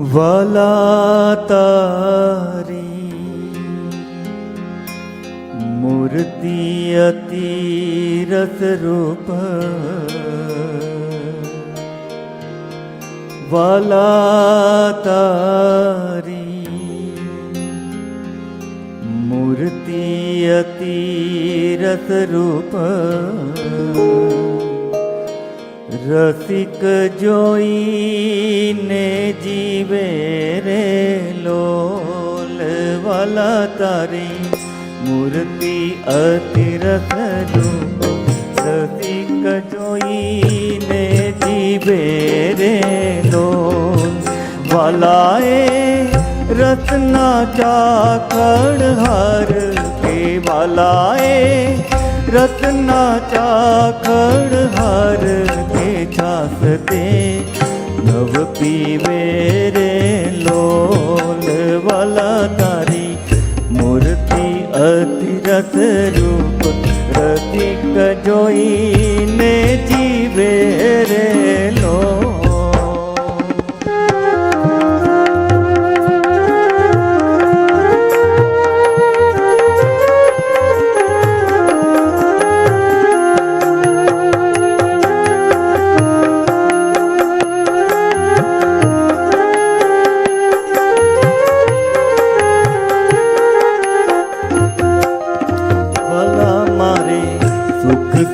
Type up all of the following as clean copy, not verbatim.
વાલા તારી મૂર્તિ અતિ રસરૂપ, વાલા તારી મૂર્તિ અતિ રસરૂપ, રસિક જોઈને જીવે રે લોલ, વાલા તારી મૂર્તિ અતિ રસરૂપ, રસિક જોઈને જીવે રે લોલ, વાલાએ રત્ના ચાખડ હાર કે વાલાએ રત્ના ચાખડ હાર કે છાસ તે નવ પીવે રે લોલ, વાલા તારી મૂર્તિ અતિ રસરૂપ, રસિક જોઈને જીવે રે લોલ.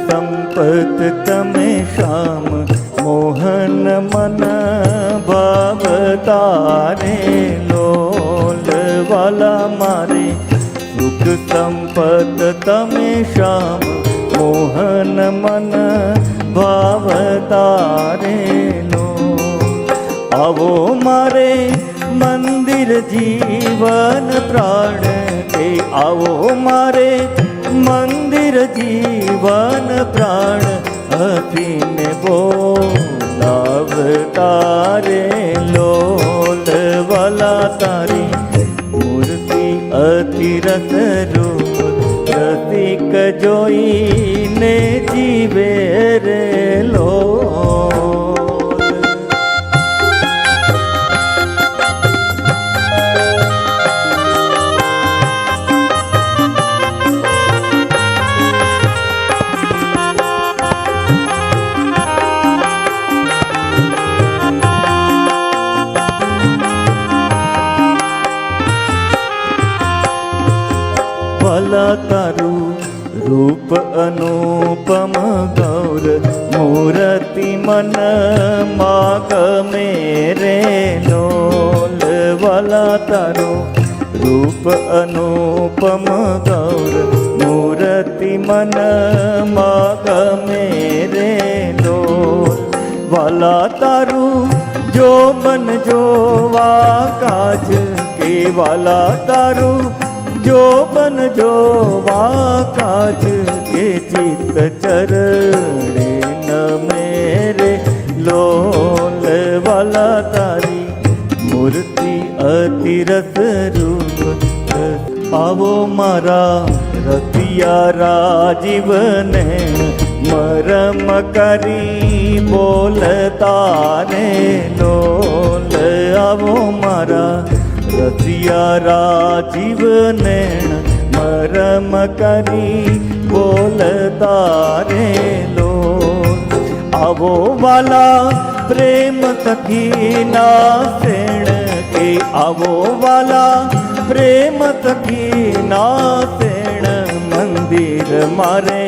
સંપત તમે શ્યામ મોહન મન ભાવતારે લોલ, વાલા મારે સુખ સંપત તમે શ્યામ મોહન મન ભાવતારે લોલ, આવો મારે મંદિર જીવન પ્રાણ કે આવો મારે મંદિર જીવન પ્રાણ અફીને બોલાવતારે લોલ, વાલા તારી મૂર્તિ અતિ રસરૂપ, રસિક જોઈને જીવે રે લોલ. વાલા તારું રૂપ અનુપમ ગૌર, મૂર્તિ મન માગમે રે લોલ, વાલા તારું રૂપ અનુપમ ગૌર, મૂર્તિ મન માગમે રે લોલ, વાલા તારું જોબન જોવા કાજ કે વાલા તારું જોબન જોવા કાજ કે ચિત્ત ચરણે નમે રે લોલ, વાલા તારી મૂર્તિ અતિ રસરૂપ, આવો મારા રતિયા રાજીવને મરમ કરી બોલતા રે લોલ, આવો મારા રસિયા રાજીવ નૈણ મરમ કરી બોલતા રે લોલ, આવો વાલા પ્રેમ સખી ના સેણ કે આવો વાલા પ્રેમ સખી ના સેણ, મંદિર મારે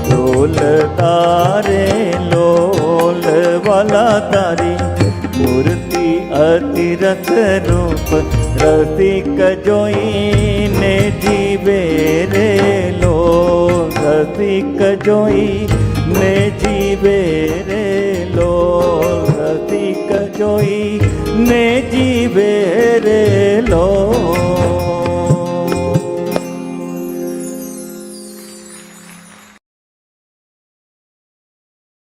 ડોલતા રે લોલ, વાલા તારી મૂર્તિ અતિ રસરૂપ, રસિક જોઈને જીવે રે લોલ, રસિક જોઈને જીવે રે લોલ, રસિક જોઈ